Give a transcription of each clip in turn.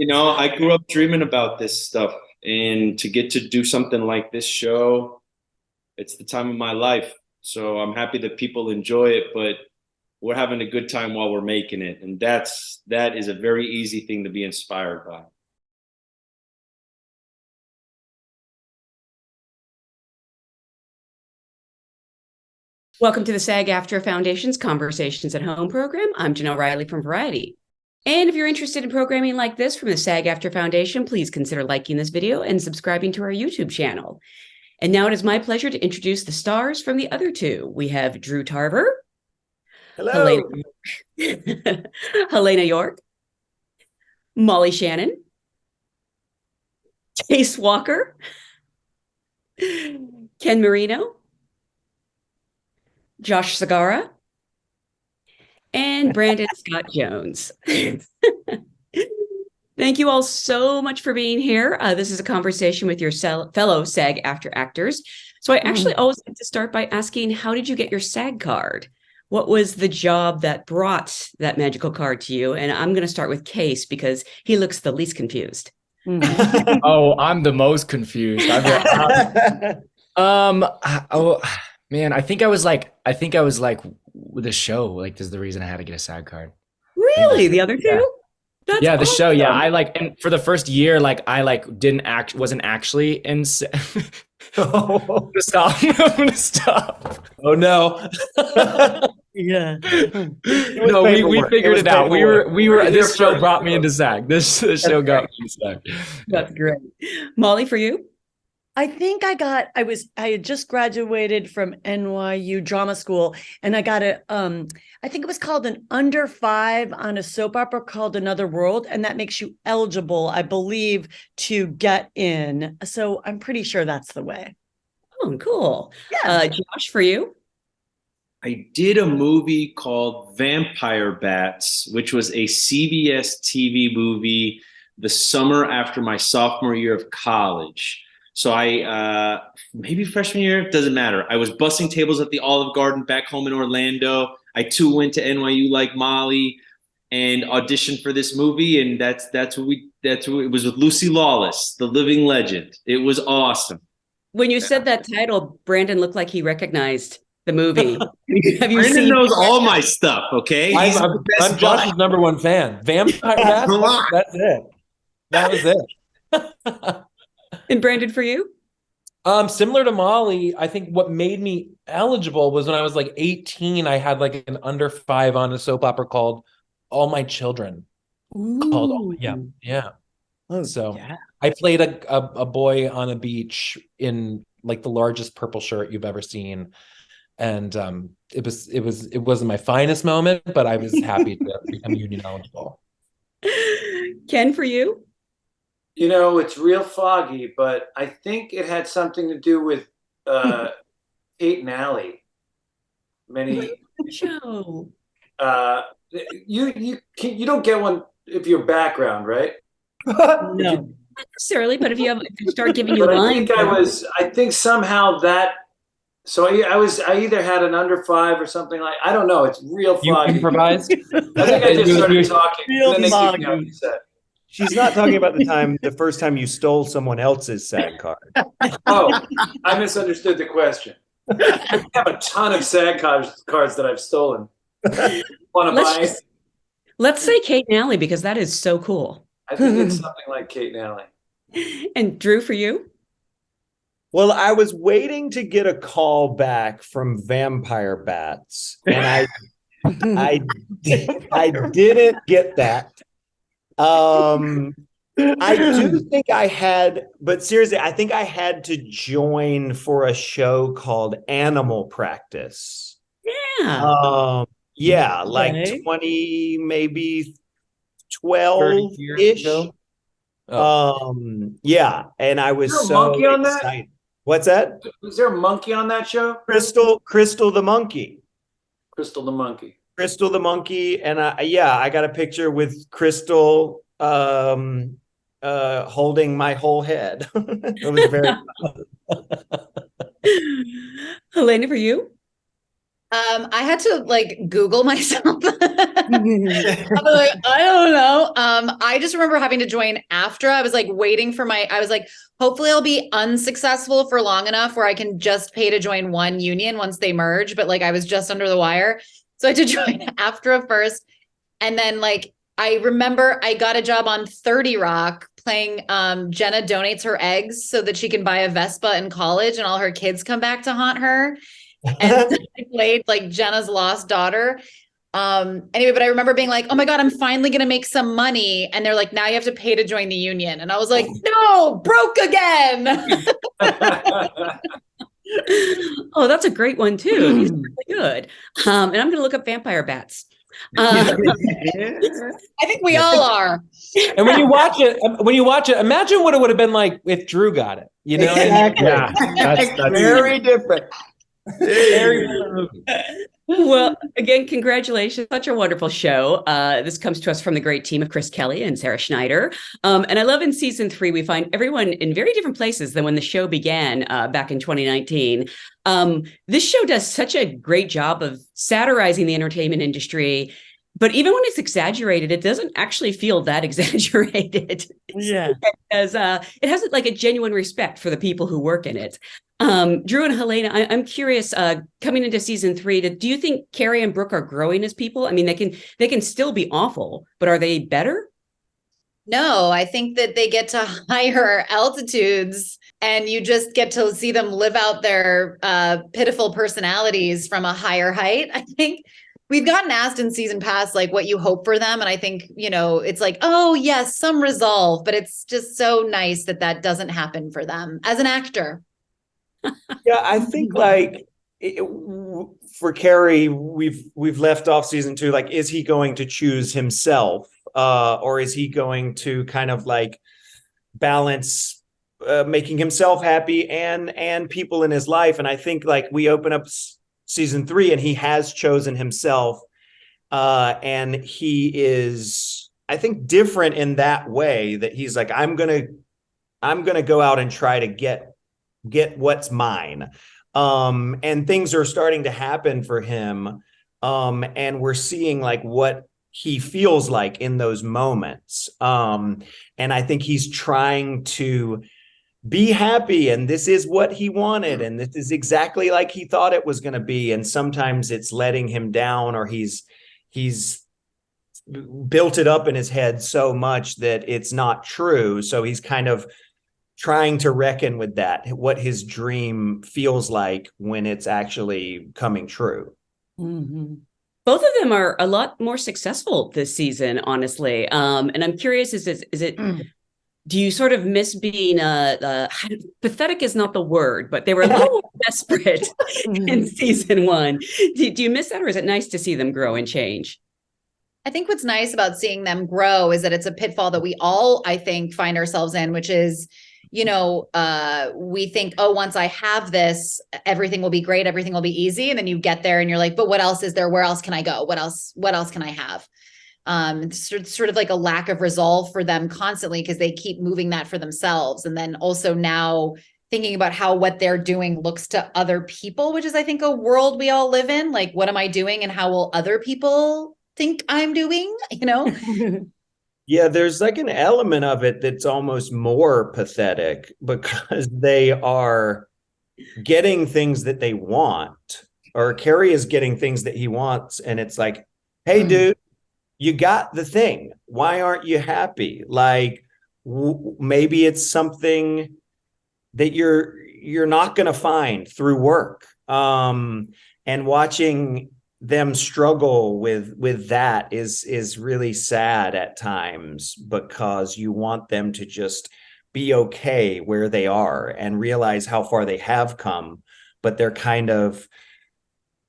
I grew up dreaming about this stuff, and to get to do something like this show, it's the time of my life. So I'm happy that people enjoy it, but we're having a good time while we're making it. And that is a very easy thing to be inspired by. Welcome to the SAG-AFTRA Foundation's Conversations at Home program. I'm Jenelle Riley from Variety. And if you're interested in programming like this from the SAG-AFTRA Foundation, please consider liking this video and subscribing to our YouTube channel. And now it is my pleasure to introduce the stars from the other two. We have Drew Tarver. Hello. Heléne Yorke. Molly Shannon. Case Walker. Ken Marino. Josh Segarra, and Brandon Scott Jones. Thank you all so much for being here. This is a conversation with your fellow SAG-AFTRA actors. So I actually always like to start by asking, how did you get your SAG card? What was the job that brought that magical card to you? And I'm going to start with Case because he looks the least confused. Oh, I'm the most confused. Man, I think I was like with the show, like, this is the reason I had to get a SAG card. Really? The other two? Yeah. That's the awesome. show. Yeah. And for the first year, wasn't actually in. I'm gonna stop. Oh no. Yeah. No, we figured it out. We were. This show brought me into SAG. This show got me into SAG. That's great. Molly, for you? I think I had just graduated from NYU drama school, and I got I think it was called an under 5 on a soap opera called Another World. And that makes you eligible, I believe, to get in. So I'm pretty sure that's the way. Oh, cool. Yeah. Josh, for you? I did a movie called Vampire Bats, which was a CBS TV movie the summer after my sophomore year of college. So I, maybe freshman year, doesn't matter. I was bussing tables at the Olive Garden back home in Orlando. I too went to NYU like Molly and auditioned for this movie. And that's what it was, with Lucy Lawless, the living legend. It was awesome. When you said that title, Brandon looked like he recognized the movie. Have you Brandon seen? knows all my stuff, okay? I'm Josh's #1 fan. Vampire Bats, that's it. That was it. And Brandon, for you? Similar to Molly, I think what made me eligible was when I was like 18, I had like an under 5 on a soap opera called All My Children. Ooh. Yeah. Oh, so yeah. I played a boy on a beach in like the largest purple shirt you've ever seen. And it wasn't my finest moment, but I was happy to become union eligible. Ken, for you? It's real foggy, but I think it had something to do with Kate and Allie. Show. You don't get one if you're background, right? No, not necessarily. But if you start giving you lines, I think somehow that. So I either had an under 5 or something like, I don't know. It's real foggy. You improvised? I think I just started talking. Real and then they foggy. kicked me off the set. She's not talking about the first time you stole someone else's SAG card. Oh, I misunderstood the question. I have a ton of SAG cards that I've stolen. Want to buy? Let's say Kate and Allie, because that is so cool. I think it's something like Kate and Allie. And Drew, for you? Well, I was waiting to get a call back from Vampire Bats, and I didn't get that. I do think I had, but seriously, I think I had to join for a show called Animal Practice. Yeah. Yeah, like 20, maybe 12-ish. Yeah, and I was so excited. What's that? Was there a monkey on that show? Crystal the monkey. Crystal the monkey. Crystal the monkey, and I got a picture with Crystal holding my whole head. It was very Heléne, for you? I had to like Google myself. I'm like, I don't know. I just remember having to join AFTRA. I was like waiting for I was like, hopefully I'll be unsuccessful for long enough where I can just pay to join one union once they merge. But like I was just under the wire. So I had to join AFTRA first. And then like, I remember I got a job on 30 Rock playing Jenna donates her eggs so that she can buy a Vespa in college and all her kids come back to haunt her. And I played like Jenna's lost daughter. Anyway, but I remember being like, oh my God, I'm finally going to make some money. And they're like, now you have to pay to join the union. And I was like, no, broke again. Oh, that's a great one too. These are really good. And I'm going to look up vampire bats. I think we all are. And when you watch it, imagine what it would have been like if Drew got it. You know, Exactly. Yeah, that's Very different. very different movie. Well, again, congratulations. Such a wonderful show. This comes to us from the great team of Chris Kelly and Sarah Schneider. And I love in season 3, we find everyone in very different places than when the show began back in 2019. This show does such a great job of satirizing the entertainment industry. But even when it's exaggerated, it doesn't actually feel that exaggerated. Yeah. Because it has like a genuine respect for the people who work in it. Drew and Heléne, I'm curious, coming into season 3, do you think Carrie and Brooke are growing as people? I mean, they can still be awful, but are they better? No, I think that they get to higher altitudes and you just get to see them live out their pitiful personalities from a higher height. I think we've gotten asked in season past, like what you hope for them. And I think, it's like, oh yes, some resolve, but it's just so nice that that doesn't happen for them as an actor. Yeah, I think like for Carrie, we've left off season 2. Like, is he going to choose himself, or is he going to kind of like balance making himself happy and people in his life? And I think like we open up season 3, and he has chosen himself, and he is, I think, different in that way that he's like, I'm gonna go out and try to get what's mine. And things are starting to happen for him. And we're seeing like what he feels like in those moments. And I think he's trying to be happy, and this is what he wanted, and this is exactly like he thought it was going to be. And sometimes it's letting him down, or he's built it up in his head so much that it's not true. So he's kind of trying to reckon with that, what his dream feels like when it's actually coming true. Mm-hmm. Both of them are a lot more successful this season, honestly. And I'm curious, is it, do you sort of miss being pathetic is not the word, but they were a little more desperate in season 1. Do you miss that, or is it nice to see them grow and change? I think what's nice about seeing them grow is that it's a pitfall that we all, I think, find ourselves in, which is, we think, oh, once I have this, everything will be great. Everything will be easy. And then you get there and you're like, but what else is there? Where else can I go? What else can I have? It's sort of like a lack of resolve for them constantly, because they keep moving that for themselves. And then also now thinking about how what they're doing looks to other people, which is, I think, a world we all live in. Like, what am I doing and how will other people think I'm doing, Yeah, there's like an element of it that's almost more pathetic, because they are getting things that they want, or Carrie is getting things that he wants. And it's like, hey, dude, you got the thing. Why aren't you happy? Like, maybe it's something that you're not going to find through work. And watching them struggle with that is really sad at times, because you want them to just be okay where they are and realize how far they have come, but they're kind of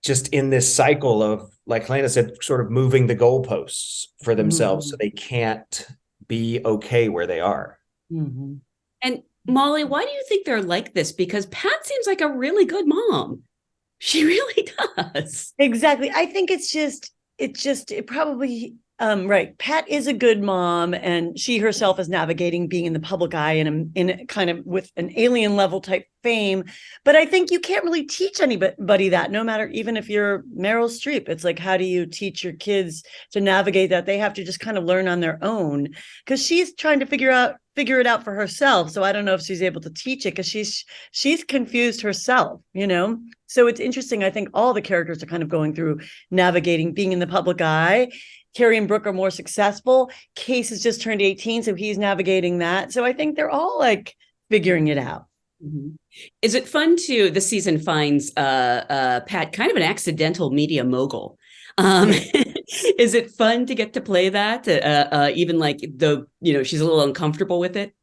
just in this cycle of, like Heléne said, sort of moving the goalposts for themselves, so they can't be okay where they are. Mm-hmm. And Molly, why do you think they're like this? Because Pat seems like a really good mom. She really does. Exactly. I think it probably Right. Pat is a good mom, and she herself is navigating being in the public eye in a kind of with an alien level type fame. But I think you can't really teach anybody that, no matter, even if you're Meryl Streep. It's like, how do you teach your kids to navigate that? They have to just kind of learn on their own, because she's trying to figure it out for herself. So I don't know if she's able to teach it, because she's confused herself, you know? So it's interesting. I think all the characters are kind of going through navigating being in the public eye. Carrie and Brooke are more successful. Case has just turned 18, so he's navigating that. So I think they're all like figuring it out. Mm-hmm. Is it fun this season finds Pat kind of an accidental media mogul? Is it fun to get to play that? Even like though, she's a little uncomfortable with it?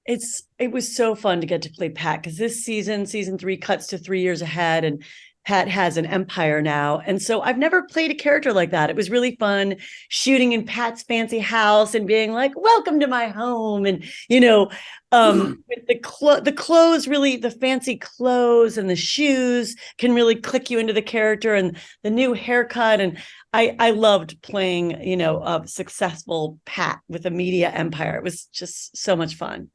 It was so fun to get to play Pat, because this season 3 cuts to 3 years ahead, and Pat has an empire now. And so I've never played a character like that. It was really fun shooting in Pat's fancy house and being like, welcome to my home. And, the clothes, really, the fancy clothes and the shoes can really click you into the character, and the new haircut. And I loved playing, a successful Pat with a media empire. It was just so much fun.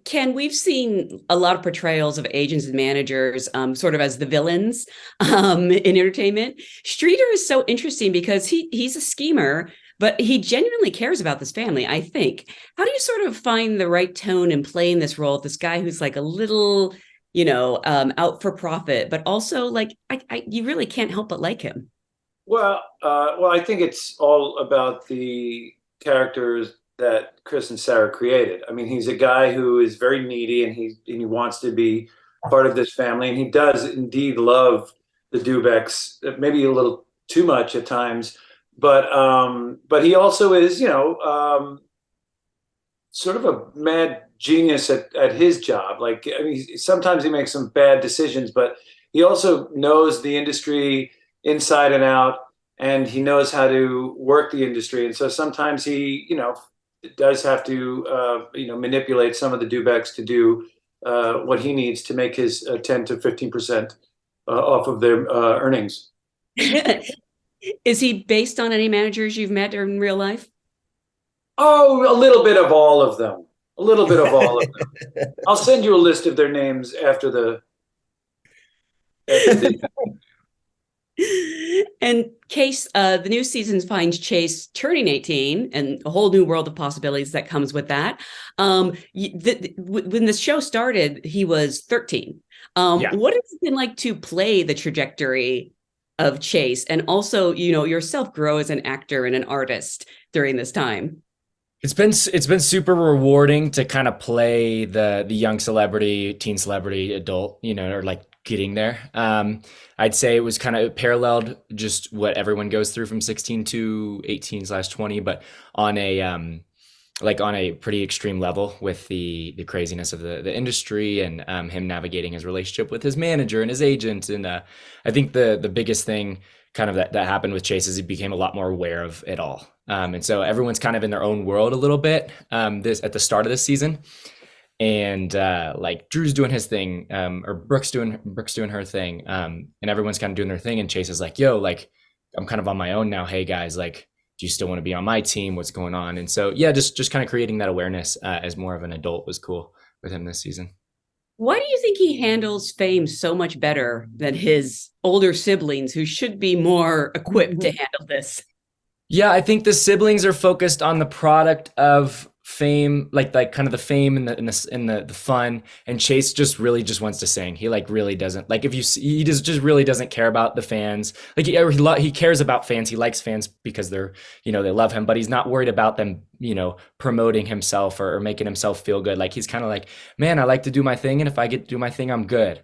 Ken, we've seen a lot of portrayals of agents and managers sort of as the villains in entertainment. Streeter is so interesting because he's a schemer, but he genuinely cares about this family, I think. How do you sort of find the right tone in playing this role of this guy who's like a little, out for profit, but also like you really can't help but like him? Well, I think it's all about the characters that Chris and Sarah created. I mean, he's a guy who is very needy, and he wants to be part of this family, and he does indeed love the Dubecks, maybe a little too much at times, but he also is, sort of a mad genius at his job. Like, I mean, sometimes he makes some bad decisions, but he also knows the industry inside and out, and he knows how to work the industry. And so sometimes he, does have to, manipulate some of the Dubecks to do what he needs to make his 10 to 15% off of their earnings. Is he based on any managers you've met in real life? Oh, a little bit of all of them. A little bit of all of them. I'll send you a list of their names after the And Case, the new season finds Chase turning 18 and a whole new world of possibilities that comes with that. When the show started, he was 13. What has it been like to play the trajectory of Chase, and also, yourself grow as an actor and an artist during this time? It's been super rewarding to kind of play the young celebrity, teen celebrity, adult, or like getting there. I'd say it was kind of paralleled just what everyone goes through from 16 to 18/20, but on a pretty extreme level with the craziness of the industry, and him navigating his relationship with his manager and his agent. And I think the biggest thing kind of that happened with Chase is he became a lot more aware of it all. And so everyone's kind of in their own world a little bit this at the start of this season. And like Drew's doing his thing, or Brooke's doing her thing, and everyone's kind of doing their thing. And Chase is like, yo, like, I'm kind of on my own now. Hey guys, like, do you still want to be on my team? What's going on? And so, yeah, just kind of creating that awareness as more of an adult was cool with him this season. Why do you think he handles fame so much better than his older siblings, who should be more equipped to handle this? Yeah, I think the siblings are focused on the product of fame, like kind of the fame and the fun, and Chase just really just wants to sing. He like really doesn't like, if you see, he just really doesn't care about the fans. Like he cares about fans. He likes fans because they're, they love him, but he's not worried about them, promoting himself or making himself feel good. Like he's kind of like, man, I like to do my thing, and if I get to do my thing, I'm good.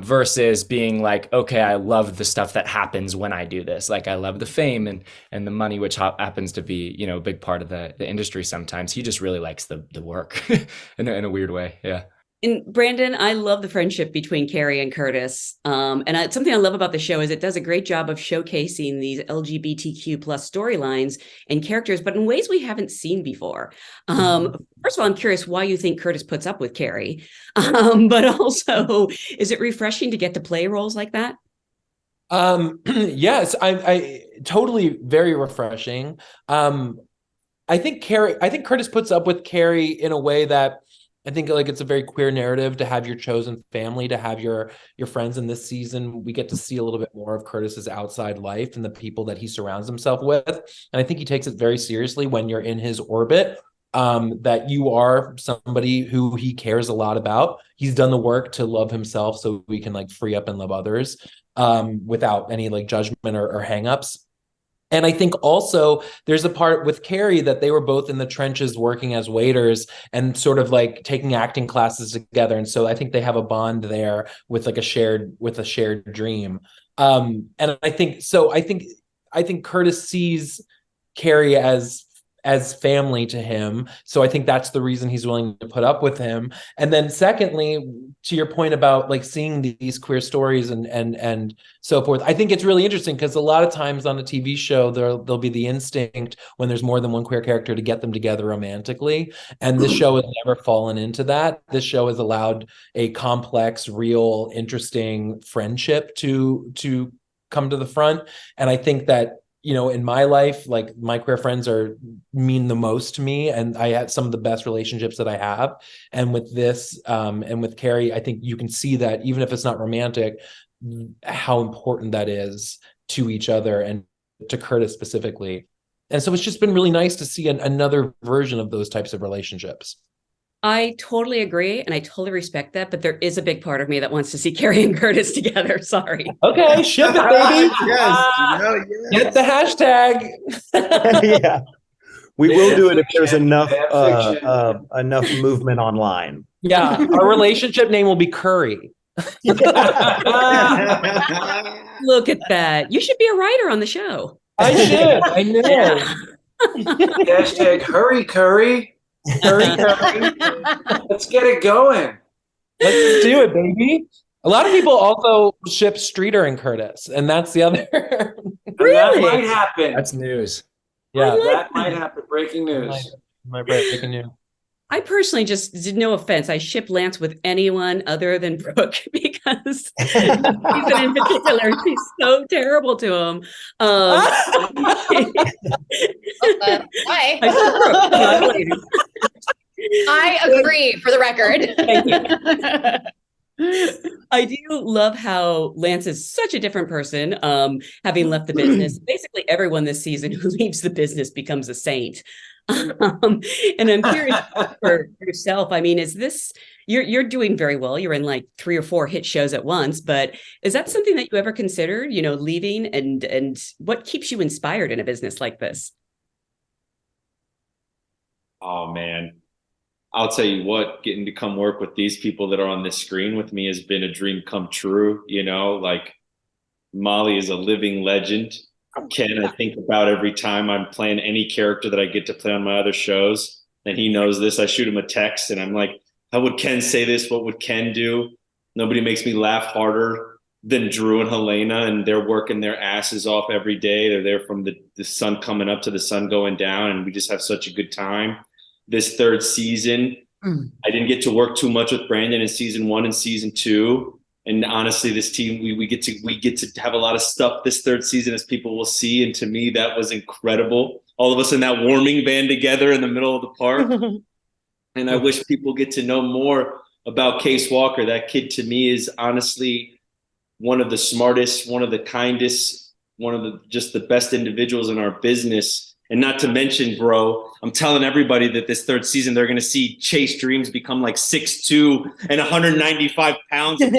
Versus being like, okay, I love the stuff that happens when I do this. Like I love the fame and the money, which happens to be, a big part of the industry sometimes. He just really likes the work in a weird way. Yeah. And Brandon, I love the friendship between Carrie and Curtis. Something I love about the show is it does a great job of showcasing these LGBTQ plus storylines and characters, but in ways we haven't seen before. First of all, I'm curious why you think Curtis puts up with Carrie, but also, is it refreshing to get to play roles like that? Yes, I totally very refreshing. I think Curtis puts up with Carrie in a way that I think like it's a very queer narrative to have your chosen family, to have your friends. In this season, we get to see a little bit more of Curtis's outside life and the people that he surrounds himself with. And I think he takes it very seriously when you're in his orbit, that you are somebody who he cares a lot about. He's done the work to love himself so we can like free up and love others, without any like judgment or hangups. And I think also there's a part with Carrie that they were both in the trenches working as waiters and sort of like taking acting classes together. And so I think they have a bond there with like a shared dream. And I think so. I think Curtis sees Carrie as family to him. So I think that's the reason he's willing to put up with him. And then secondly, to your point about like seeing these queer stories and so forth, I think it's really interesting because a lot of times on a TV show, there'll be the instinct when there's more than one queer character to get them together romantically. And this show has never fallen into that. This show has allowed a complex, real, interesting friendship to come to the front. And I think that, you know, in my life, like my queer friends mean the most to me, and I had some of the best relationships that I have. And with this, and with Carrie, I think you can see that even if it's not romantic, how important that is to each other and to Curtis specifically. And so it's just been really nice to see another version of those types of relationships. I totally agree, and I totally respect that, but there is a big part of me that wants to see Carrie and Curtis together. Sorry. Okay, ship it, baby. Yes. Get the hashtag. Yeah. We will do it if there's enough enough movement online. Yeah, our relationship name will be Curry. Look at that. You should be a writer on the show. I should. I know. Yeah. Hashtag hurry, Curry. Curry. Let's get it going. Let's do it, baby. A lot of people also ship Streeter and Curtis, and that's the other. Really? That might happen. That's news. Yeah, That might happen. Breaking news. My breaking news. I personally just, no offense, I ship Lance with anyone other than Brooke because Ethan in particular, she's so terrible to him. Why? I I agree, for the record. Thank you. I do love how Lance is such a different person, having left the business. Basically, everyone this season who leaves the business becomes a saint. And I'm curious for yourself. I mean, is this you're doing very well? You're in like 3 or 4 hit shows at once, but is that something that you ever considered? You know, leaving and what keeps you inspired in a business like this? Oh man, I'll tell you what, getting to come work with these people that are on this screen with me has been a dream come true. You know, like Molly is a living legend. Ken, I think about every time I'm playing any character that I get to play on my other shows, and he knows this. I shoot him a text and I'm like, how would Ken say this? What would Ken do? Nobody makes me laugh harder than Drew and Helena, and they're working their asses off every day. They're there from the sun coming up to the sun going down, and we just have such a good time. This 3rd season, I didn't get to work too much with Brandon in season 1 and season 2. And honestly, this team, we get to have a lot of stuff this 3rd season, as people will see. And to me, that was incredible. All of us in that warming band together in the middle of the park. And I wish people get to know more about Case Walker. That kid to me is honestly one of the smartest, one of the kindest, one of the just the best individuals in our business. And not to mention, bro, I'm telling everybody that this 3rd season, they're going to see Chase Dreams become like 6'2" and 195 pounds of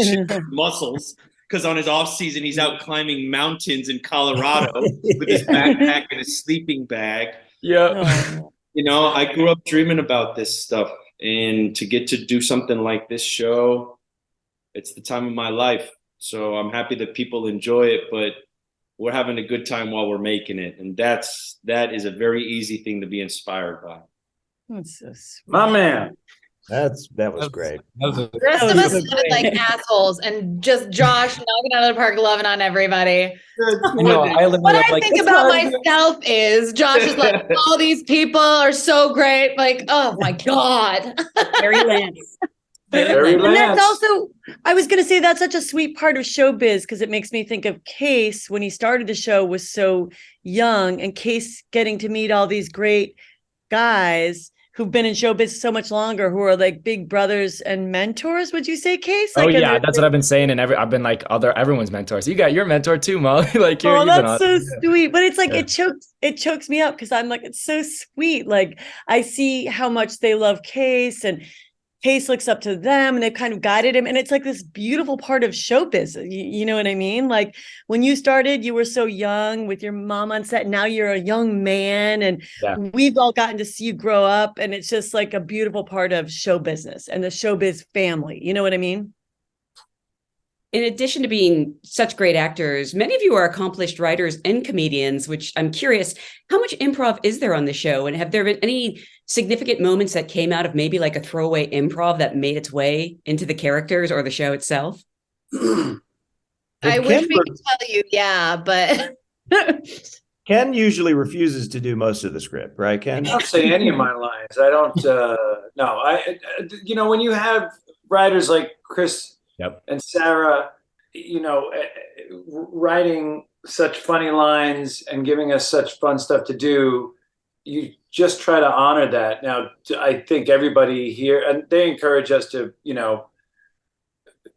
muscles. Because on his off season, he's out climbing mountains in Colorado with his backpack and his sleeping bag. Yeah. You know, I grew up dreaming about this stuff. And to get to do something like this show, it's the time of my life. So I'm happy that people enjoy it, but we're having a good time while we're making it. And that is a very easy thing to be inspired by. That's so sweet. My man. That was great. The rest of us sounded like assholes, and just Josh knocking out of the park, loving on everybody. What I think about myself is Josh is like, all these people are so great. Like, oh my God. Very Lance. Very And that's Lance. also, I was going to say, that's such a sweet part of showbiz, because it makes me think of Case when he started the show was so young, and Case getting to meet all these great guys who've been in showbiz so much longer, who are like big brothers and mentors. Would you say, Case? Oh Like, and yeah, that's what I've been saying, and I've been like everyone's mentors. You got your mentor too, Molly. Like oh, you've been that's on. so sweet. But it's like Yeah. it chokes me up, because I'm like, it's so sweet. Like, I see how much they love Case, and Case looks up to them, and they've kind of guided him. And it's like this beautiful part of showbiz. You know what I mean? Like, when you started, you were so young with your mom on set. Now you're a young man, and Yeah. we've all gotten to see you grow up. And it's just like a beautiful part of show business and the showbiz family. You know what I mean? In addition to being such great actors, many of you are accomplished writers and comedians, which I'm curious, how much improv is there on the show? And have there been any significant moments that came out of maybe like a throwaway improv that made its way into the characters or the show itself? I wish we could tell you, yeah, but Ken usually refuses to do most of the script, right, Ken? I don't say any of my lines. I don't. No, when you have writers like Chris Yep. and Sarah, writing such funny lines and giving us such fun stuff to do, you just try to honor that. Now, I think everybody here, and they encourage us to,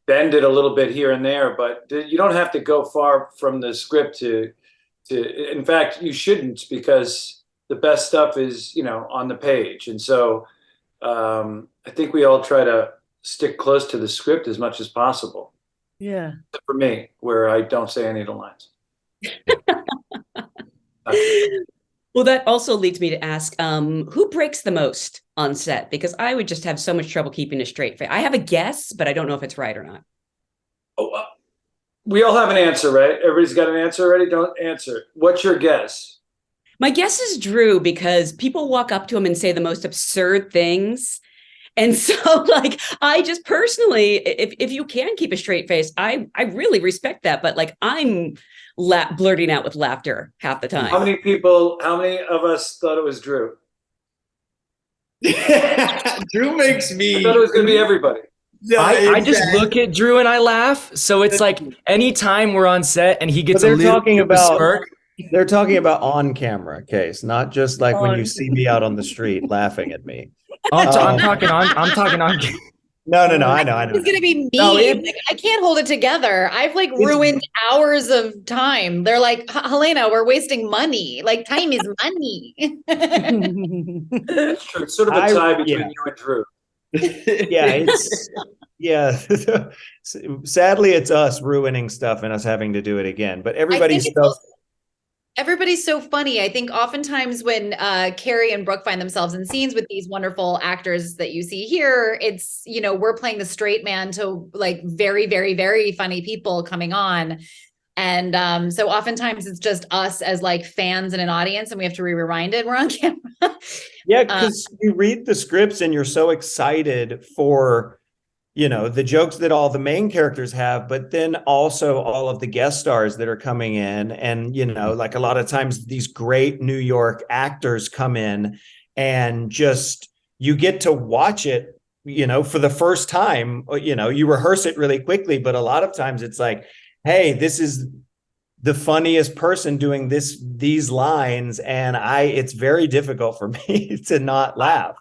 bend it a little bit here and there, but you don't have to go far from the script to. In fact, you shouldn't, because the best stuff is, on the page. And so I think we all try to stick close to the script as much as possible. Yeah. Except for me, where I don't say any of the lines. Well, that also leads me to ask, who breaks the most on set? Because I would just have so much trouble keeping a straight face. I have a guess, but I don't know if it's right or not. Oh, we all have an answer, right? Everybody's got an answer already? Don't answer. What's your guess? My guess is Drew, because people walk up to him and say the most absurd things. And so, like, I just personally, if you can keep a straight face, I really respect that. But like, I'm blurting out with laughter half the time. How many of us thought it was Drew? Drew makes me. I thought it was going to be everybody. Yeah, I just look at Drew and I laugh. So it's like anytime we're on set and he gets a little bit of a smirk. They're talking about on camera case, not just like when you see me out on the street laughing at me. I'm talking on. No. I know. It's gonna be me. No, Like, I can't hold it together. I've like ruined hours of time. They're like, Helena, we're wasting money. Like, time is money. That's true. It's sort of a tie between you and Drew. Sadly, it's us ruining stuff and us having to do it again. But everybody's so funny. I think oftentimes when Carrie and Brooke find themselves in scenes with these wonderful actors that you see here, it's, we're playing the straight man to like very, very, very funny people coming on. And so oftentimes it's just us as like fans and an audience, and we have to rewind it. We're on camera. Yeah, because you read the scripts and you're so excited for, the jokes that all the main characters have, but then also all of the guest stars that are coming in. And, like a lot of times these great New York actors come in and just, you get to watch it, for the first time. You rehearse it really quickly, but a lot of times it's like, hey, this is the funniest person doing these lines. And it's very difficult for me to not laugh.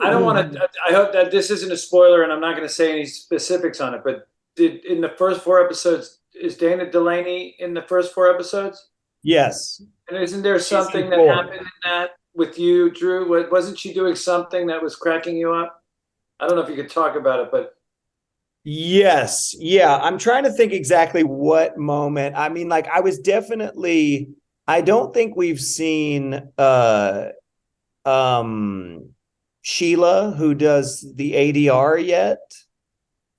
I don't want to. I hope that this isn't a spoiler, and I'm not going to say any specifics on it. But in the first 4 episodes, is Dana Delaney in the first 4 episodes? Yes. And isn't there something that happened in that with you, Drew? Wasn't she doing something that was cracking you up? I don't know if you could talk about it, but. Yes. Yeah. I'm trying to think exactly what moment. I mean, like, I don't think we've seen Sheila, who does the ADR yet.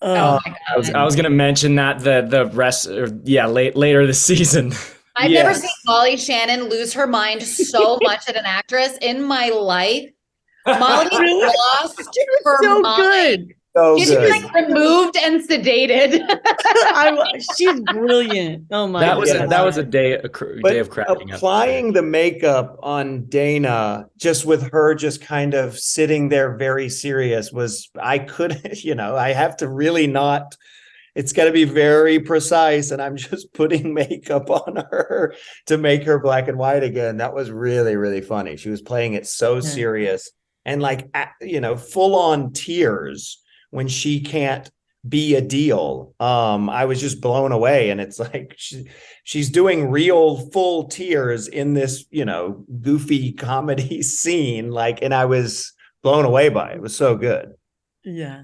Oh my God. I was going to mention that the rest, later this season. I've never seen Molly Shannon lose her mind so much at an actress in my life. Molly lost her mind. So She's good. like removed and sedated. She's brilliant. Oh my That was God. that was a day day But of cracking up. applying the makeup on Dana, just with her just kind of sitting there very serious, was, I couldn't, I have to really not, it's got to be very precise, and I'm just putting makeup on her to make her black and white again. That was really, really funny. She was playing it so serious and like, full on tears when she can't be a deal. I was just blown away, and it's like she's doing real full tears in this, goofy comedy scene, like, and I was blown away by it. It was so good. Yeah.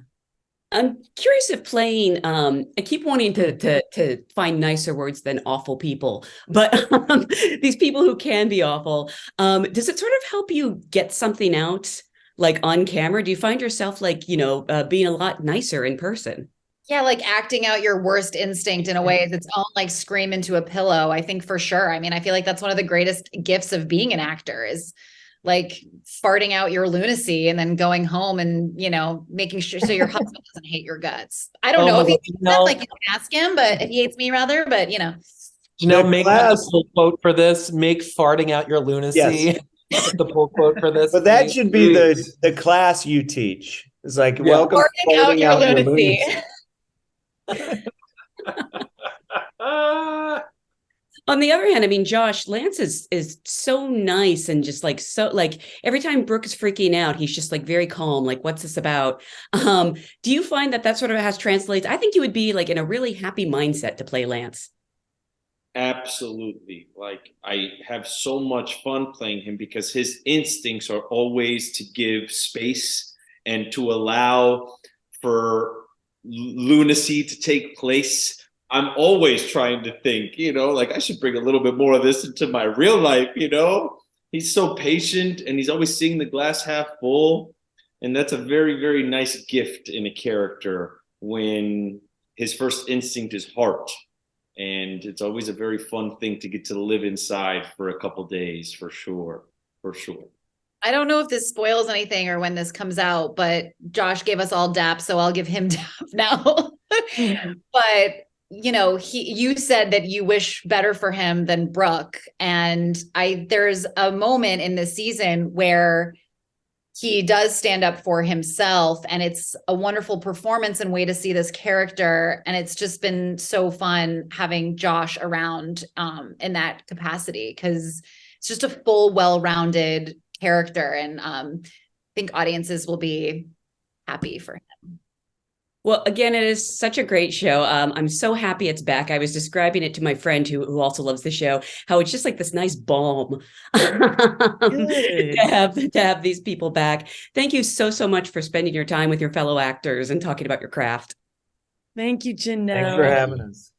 I'm curious if playing, I keep wanting to find nicer words than awful people, but these people who can be awful, does it sort of help you get something out like on camera? Do you find yourself like, being a lot nicer in person? Yeah, like acting out your worst instinct in a way that's all like scream into a pillow. I think for sure. I mean, I feel like that's one of the greatest gifts of being an actor is like farting out your lunacy and then going home and, making sure so your husband doesn't hate your guts. I don't know if he hates them, like you can ask him, but if he hates me rather, but Make the pull quote for this, make farting out your lunacy. Yes. The pull quote for this. But that should be the class you teach. It's like, welcome farting out your lunacy. On the other hand, I mean, Josh, Lance is so nice and just like, so like every time Brooke is freaking out, he's just like very calm. Like, what's this about? Do you find that sort of has translates? I think you would be like in a really happy mindset to play Lance. Absolutely. Like, I have so much fun playing him because his instincts are always to give space and to allow for lunacy to take place. I'm always trying to think, like I should bring a little bit more of this into my real life, He's so patient and he's always seeing the glass half full. And that's a very, very nice gift in a character when his first instinct is heart. And it's always a very fun thing to get to live inside for a couple days, for sure. For sure. I don't know if this spoils anything or when this comes out, but Josh gave us all DAP, so I'll give him DAP now. But you said that you wish better for him than Brooke. And there's a moment in this season where he does stand up for himself, and it's a wonderful performance and way to see this character. And it's just been so fun having Josh around in that capacity, because it's just a full, well-rounded character. And I think audiences will be happy for him. Well, again, it is such a great show. I'm so happy it's back. I was describing it to my friend who also loves the show, how it's just like this nice balm to have these people back. Thank you so much for spending your time with your fellow actors and talking about your craft. Thank you, Jenelle. Thanks for having us.